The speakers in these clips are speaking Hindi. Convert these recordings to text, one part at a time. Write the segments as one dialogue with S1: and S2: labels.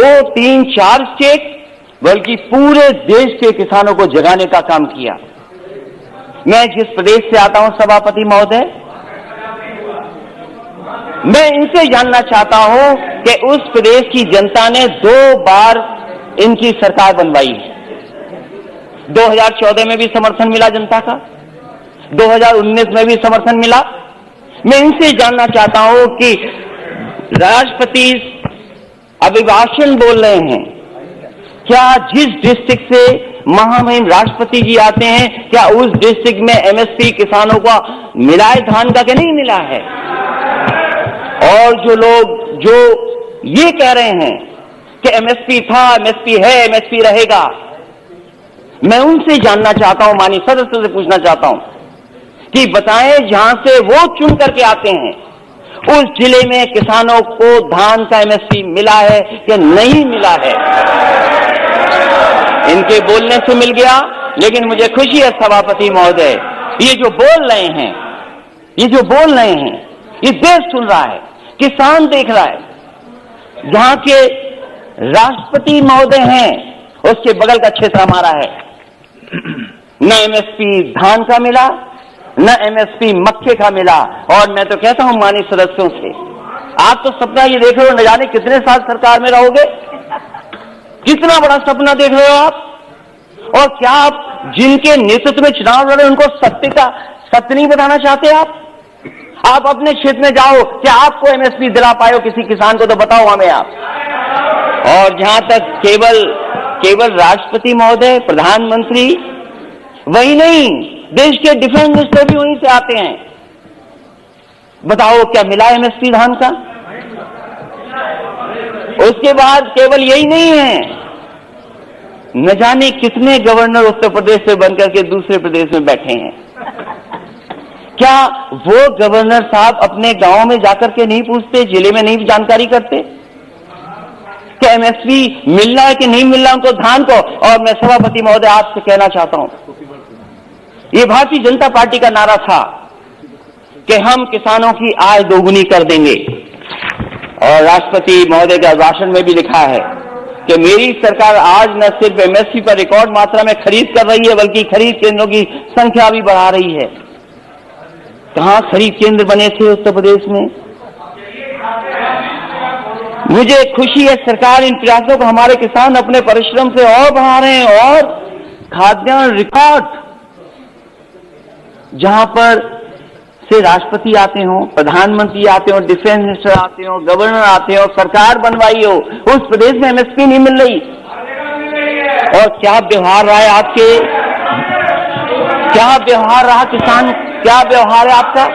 S1: 2, 3, 4 स्टेट बल्कि पूरे देश के किसानों को जगाने का काम किया। मैं जिस प्रदेश से आता हूं सभापति महोदय, मैं इनसे जानना चाहता हूं कि उस प्रदेश की जनता ने 2 बार इनकी सरकार बनवाई है। 2014 में भी समर्थन मिला जनता का, 2019 में भी समर्थन मिला। मैं इनसे जानना चाहता हूं कि राष्ट्रपति अभिभाषण बोल रहे हैं, क्या जिस डिस्ट्रिक्ट से महामहिम राष्ट्रपति जी आते हैं, क्या उस डिस्ट्रिक्ट में एमएसपी किसानों को मिला है धान का कि नहीं मिला है? और जो लोग जो ये कह रहे हैं कि एमएसपी था, एमएसपी है, एमएसपी रहेगा, मैं उनसे जानना चाहता हूं, माननीय सदस्य से पूछना चाहता हूं कि बताएं जहां से वो चुन करके आते हैं उस जिले में किसानों को धान का एमएसपी मिला है या नहीं मिला है? इनके बोलने से मिल गया, लेकिन मुझे खुशी है सभापति महोदय, ये जो बोल रहे हैं, ये देश सुन रहा है, किसान देख रहा है। जहां के राष्ट्रपति महोदय हैं उसके बगल का क्षेत्र हमारा है। न एमएसपी धान का मिला, न एमएसपी मक्के का मिला। और मैं तो कहता हूं माननीय सदस्यों से, आप तो सपना ये देख रहे हो, न जाने कितने साल सरकार में रहोगे, कितना बड़ा सपना देख रहे हो आप। और क्या आप जिनके नेतृत्व में चुनाव लड़े उनको सत्य नहीं बताना चाहते? आप अपने क्षेत्र में जाओ, क्या आपको एमएसपी दिला पाए हो किसी किसान को, तो बताओ हमें आप। और जहां तक केवल राष्ट्रपति महोदय, प्रधानमंत्री, वही नहीं, देश के डिफेंस मिनिस्टर भी वहीं से आते हैं। बताओ क्या मिला एमएसपी धान का? उसके बाद केवल यही नहीं है, न जाने कितने गवर्नर उत्तर प्रदेश से बनकर के दूसरे प्रदेश में बैठे हैं। क्या वो गवर्नर साहब अपने गांव में जाकर के नहीं पूछते, जिले में नहीं जानकारी करते कि एमएसपी मिल रहा है कि नहीं मिल रहा उनको धान को? और मैं सभापति महोदय आपसे कहना चाहता हूं, ये भारतीय जनता पार्टी का नारा था कि हम किसानों की आय दोगुनी कर देंगे। और राष्ट्रपति महोदय के भाषण में भी लिखा है कि मेरी सरकार आज न सिर्फ एमएसपी पर रिकॉर्ड मात्रा में खरीद कर रही है, बल्कि खरीद केंद्रों की संख्या भी बढ़ा रही है। कहां खरीद केंद्र बने थे उत्तर प्रदेश में? मुझे खुशी है सरकार इन प्रयासों को, हमारे किसान अपने परिश्रम से और बढ़ा रहे हैं। और खाद्यान्न रिकॉर्ड, जहां पर से राष्ट्रपति आते हो, प्रधानमंत्री आते हो, डिफेंस मिनिस्टर आते हो, गवर्नर आते हो, सरकार बनवाई हो, उस प्रदेश में एमएसपी नहीं मिल रही। और क्या व्यवहार रहा है आपके, क्या व्यवहार रहा किसान, क्या व्यवहार है आपका,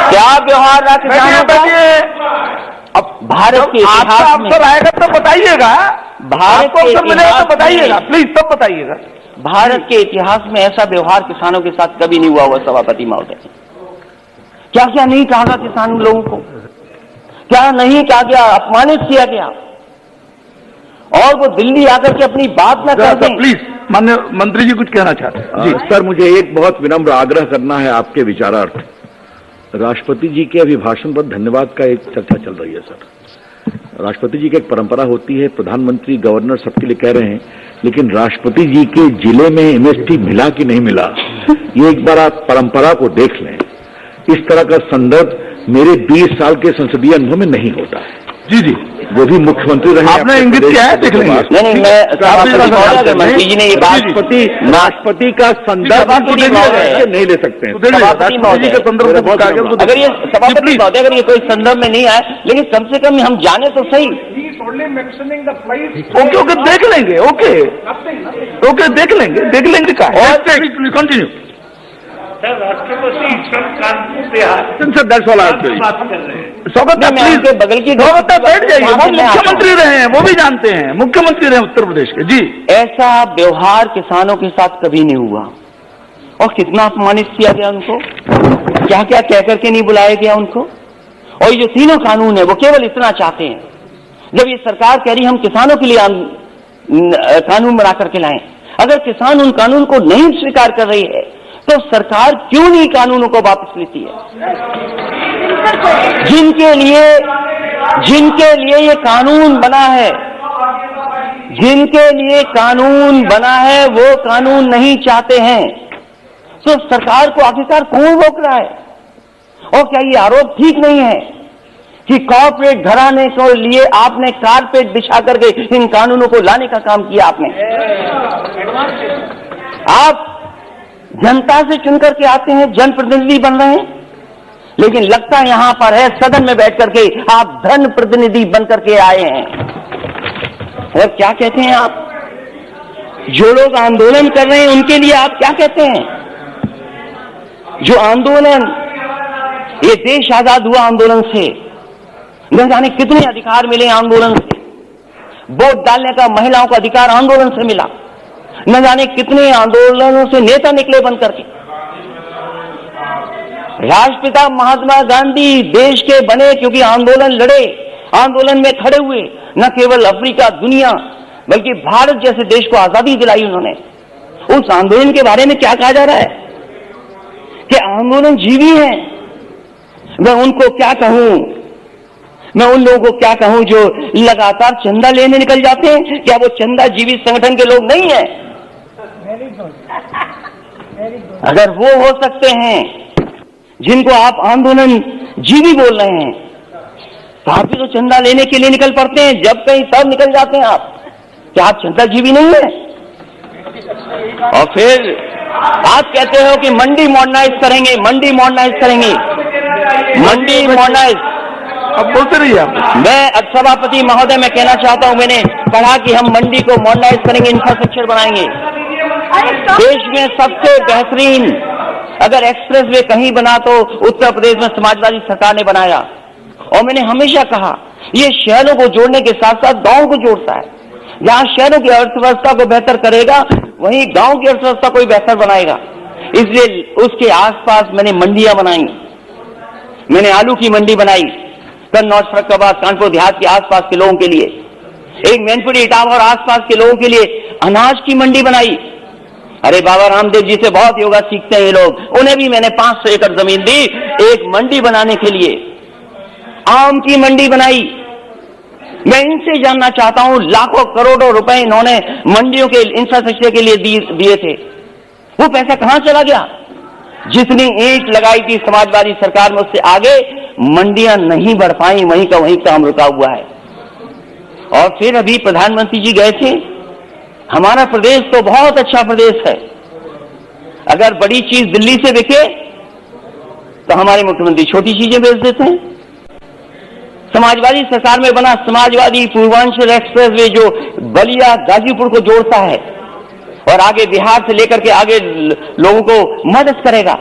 S1: क्या व्यवहार रहा किसानों का? अब भारत के इतिहास में
S2: आएगा तो बताइएगा,
S1: भारत को अवसर मिलेगा तो
S2: बताइएगा, प्लीज तब बताइएगा।
S1: भारत के इतिहास में ऐसा व्यवहार किसानों के साथ कभी नहीं हुआ हुआ सभापति महोदय। क्या क्या नहीं कहा गया किसान लोगों को, क्या नहीं कहा गया, अपमानित किया गया, और वो दिल्ली आकर के अपनी बात न कर दें।
S2: प्लीज माननीय मंत्री जी कुछ कहना चाहते हैं?
S3: जी सर, मुझे एक बहुत विनम्र आग्रह करना है आपके विचारार्थ। राष्ट्रपति जी के अभिभाषण पर धन्यवाद का एक चर्चा चल रही है सर। राष्ट्रपति जी की एक परंपरा होती है, प्रधानमंत्री, गवर्नर सबके लिए कह रहे हैं, लेकिन राष्ट्रपति जी के जिले में एमएसपी मिला कि नहीं मिला, ये एक बार आप परंपरा को देख लें। इस तरह का संदर्भ मेरे 20 साल के संसदीय अनुभव में नहीं होता है।
S2: जी जी,
S3: वो भी मुख्यमंत्री रहे,
S2: आपने इंगित किया है, देख लेंगे।
S1: नहीं, मंत्री जी ने ये
S3: राष्ट्रपति का संदर्भ नहीं ले सकते हैं।
S2: राष्ट्रपति के संदर्भ में
S1: अगर ये सभापति महोदय, अगर ये कोई संदर्भ में नहीं आए, लेकिन कम से कम हम जाने तो सही।
S2: ओके, देख लेंगे, ओके देख लेंगे का। कंटिन्यू
S4: सर, राष्ट्रपति कानपुर से
S2: स्वागत है,
S1: बगल की
S2: बैठ जाइए। वो मुख्यमंत्री रहे हैं, वो भी जानते हैं, मुख्यमंत्री रहे उत्तर प्रदेश के। जी,
S1: ऐसा व्यवहार किसानों के साथ कभी नहीं हुआ। और कितना अपमानित किया गया उनको, क्या क्या कह करके नहीं बुलाया गया उनको। और ये जो तीनों कानून है वो केवल इतना चाहते हैं, जब ये सरकार कह रही हम किसानों के लिए कानून बना करके लाएं, अगर किसान उन कानून को नहीं स्वीकार कर रही है तो सरकार क्यों नहीं कानूनों को वापस लेती है? जिनके लिए जिनके लिए ये कानून बना है, जिनके लिए कानून बना है, वो कानून नहीं चाहते हैं। तो सरकार को आखिरकार कौन रोक रहा है? और क्या ये आरोप ठीक नहीं है कि कॉर्पोरेट घराने को लिए आपने कारपेट बिछा करके इन कानूनों को लाने का काम किया? आपने, आप जनता से चुनकर के आते हैं, जनप्रतिनिधि बन रहे हैं, लेकिन लगता यहां पर है सदन में बैठ करके आप धन प्रतिनिधि बन करके आए हैं। और क्या कहते हैं आप? जो लोग आंदोलन कर रहे हैं उनके लिए आप क्या कहते हैं? जो आंदोलन, ये देश आजाद हुआ आंदोलन से, न जाने कितने अधिकार मिले आंदोलन से। वोट डालने का महिलाओं का अधिकार आंदोलन से मिला, न जाने कितने आंदोलनों से नेता निकले बन करके। राष्ट्रपिता महात्मा गांधी देश के बने क्योंकि आंदोलन लड़े, आंदोलन में खड़े हुए, न केवल अफ्रीका, दुनिया, बल्कि भारत जैसे देश को आजादी दिलाई उन्होंने। उस आंदोलन के बारे में क्या कहा जा रहा है कि आंदोलन जीवी है? मैं उनको क्या कहूं, मैं उन लोगों को क्या कहूं जो लगातार चंदा लेने निकल जाते हैं? क्या वो चंदा जीवी संगठन के लोग नहीं है? अगर वो हो सकते हैं जिनको आप आंदोलन जीवी बोल रहे हैं, तो आप भी तो चंदा लेने के लिए निकल पड़ते हैं, जब कहीं तब निकल जाते हैं आप। क्या आप चंदा जीवी नहीं है? और फिर आप कहते हो कि मंडी मॉडर्नाइज करेंगे, मंडी मॉडर्नाइज करेंगे, मंडी मॉडर्नाइज।
S2: अब बोलते रहिए आप।
S1: मैं सभापति महोदय मैं कहना चाहता हूं, मैंने कहा कि हम मंडी को मॉडर्नाइज करेंगे, इंफ्रास्ट्रक्चर बनाएंगे। देश में सबसे बेहतरीन अगर एक्सप्रेस वे कहीं बना तो उत्तर प्रदेश में समाजवादी सरकार ने बनाया। और मैंने हमेशा कहा ये शहरों को जोड़ने के साथ साथ गांव को जोड़ता है। जहां शहरों की अर्थव्यवस्था को बेहतर करेगा, वहीं गांव की अर्थव्यवस्था को भी बेहतर बनाएगा। इसलिए उसके आसपास मैंने मंडियां बनाई। मैंने आलू की मंडी बनाई कन्नौज, फर्रुखाबाद, कानपुर देहात के आसपास के लोगों के लिए। एक मैनपुरी, इटावा और आसपास के लोगों के लिए अनाज की मंडी बनाई। अरे बाबा रामदेव जी से बहुत योगा सीखते हैं ये लोग, उन्हें भी मैंने 500 एकड़ जमीन दी एक मंडी बनाने के लिए। आम की मंडी बनाई। मैं इनसे जानना चाहता हूं, लाखों करोड़ों रुपए इन्होंने मंडियों के इंफ्रास्ट्रक्चर के लिए दिए थे, वो पैसा कहां चला गया? जितनी ईंट लगाई थी समाजवादी सरकार में, उससे आगे मंडियां नहीं बढ़ पाई, वहीं का वहीं काम रुका हुआ है। और फिर अभी प्रधानमंत्री जी गए थे। हमारा प्रदेश तो बहुत अच्छा प्रदेश है। अगर बड़ी चीज दिल्ली से बिके तो हमारे मुख्यमंत्री छोटी चीजें बेच देते हैं। समाजवादी सरकार में बना समाजवादी पूर्वांचल एक्सप्रेस वे जो बलिया गाजीपुर को जोड़ता है और आगे बिहार से लेकर के आगे लोगों को मदद करेगा।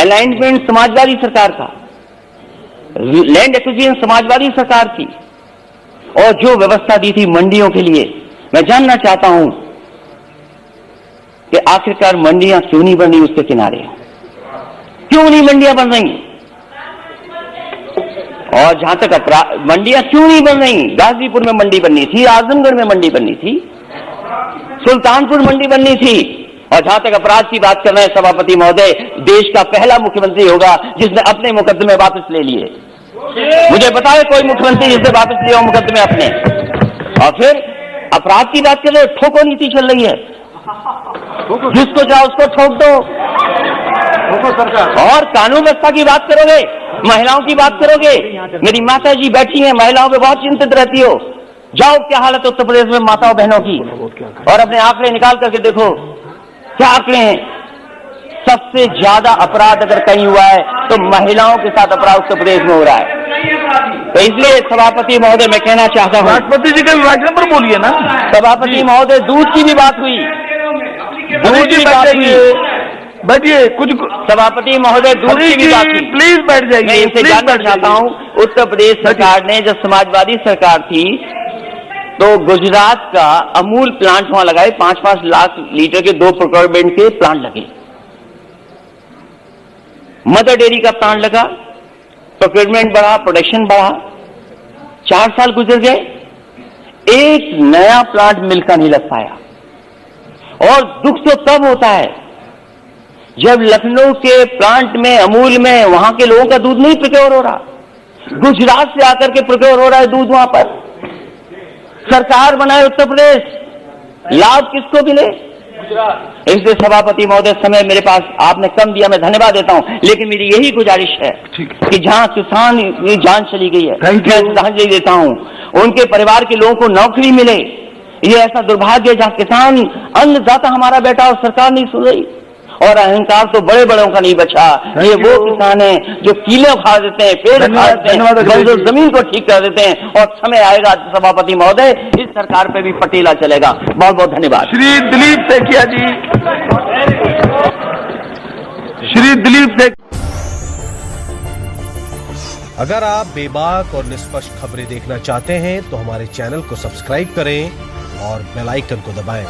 S1: अलाइनमेंट समाजवादी सरकार का, लैंड एक्विजिशन समाजवादी सरकार की, और जो व्यवस्था दी थी मंडियों के लिए। मैं जानना चाहता हूं कि आखिरकार मंडियां क्यों नहीं बन रही उसके किनारे? क्यों नहीं मंडियां बन रही? और जहां तक मंडियां क्यों नहीं बन रही? गाजीपुर में मंडी बननी थी, आजमगढ़ में मंडी बननी थी, सुल्तानपुर मंडी बननी थी। और जहां तक अपराध की बात कर रहे हैं सभापति महोदय, देश का पहला मुख्यमंत्री होगा जिसने अपने मुकदमे वापस ले लिए। मुझे बताए कोई मुख्यमंत्री जिसने वापस लिया मुकदमे अपने। और फिर अपराध की बात कर रहे, ठोको नीति चल रही है, जिसको चाहो उसको ठोक दो। और कानून व्यवस्था की बात करोगे, महिलाओं की बात करोगे। मेरी माता जी बैठी हैं, महिलाओं पे बहुत चिंतित रहती हो। जाओ क्या हालत उत्तर प्रदेश में माताओं बहनों की, और अपने आंकड़े निकाल करके देखो क्या आंकड़े हैं। सबसे ज्यादा अपराध अगर कहीं हुआ है तो महिलाओं के साथ अपराध उत्तर प्रदेश में हो रहा है। तो इसलिए सभापति महोदय मैं कहना चाहता हूं,
S2: राष्ट्रपति जी के विभाजन पर बोलिए ना।
S1: सभापति महोदय, दूध की भी बात हुई, दूध की बात हुई।
S2: बैठिए कुछ।
S1: सभापति महोदय, दूध की भी बात हुई।
S2: प्लीज बैठ जाइए।
S1: मैं इनसे जानना चाहता हूं, उत्तर प्रदेश सरकार ने जब समाजवादी सरकार थी तो गुजरात का अमूल प्लांट वहां लगाए, 5-5 लाख लीटर के 2 प्रोक्योरमेंट के प्लांट लगे। मदर डेयरी का प्लांट लगा, प्रोक्योरमेंट बढ़ा, प्रोडक्शन बढ़ा। 4 साल गुजर गए, एक नया प्लांट मिल का नहीं लग पाया। और दुख तो तब होता है जब लखनऊ के प्लांट में, अमूल में, वहां के लोगों का दूध नहीं प्रोक्योर हो रहा। गुजरात से आकर के प्रोक्योर हो रहा है दूध वहां पर। सरकार बनाए उत्तर प्रदेश, लाभ किसको मिले? इसलिए सभापति महोदय, समय मेरे पास आपने कम दिया, मैं धन्यवाद देता हूं, लेकिन मेरी यही गुजारिश है कि जहां किसान की जान चली गई है, मैं श्रद्धांजलि देता हूं, उनके परिवार के लोगों को नौकरी मिले। ये ऐसा दुर्भाग्य है जहां किसान अन्नदाता हमारा बेटा और सरकार नहीं सुन रही, और अहंकार तो बड़े बड़ों का नहीं बचा। ये वो किसान हैं जो कीले उखाड़ देते हैं, पेड़ उखाड़ देते हैं, जमीन को ठीक कर देते हैं, और समय आएगा सभापति महोदय, इस सरकार पे भी पटेला चलेगा। बहुत बहुत धन्यवाद।
S2: श्री दिलीप सैकिया जी, श्री दिलीप सैकिया।
S5: अगर आप बेबाक और निष्पक्ष खबरें देखना चाहते हैं तो हमारे चैनल को सब्सक्राइब करें और बेल आइकन को दबाएं।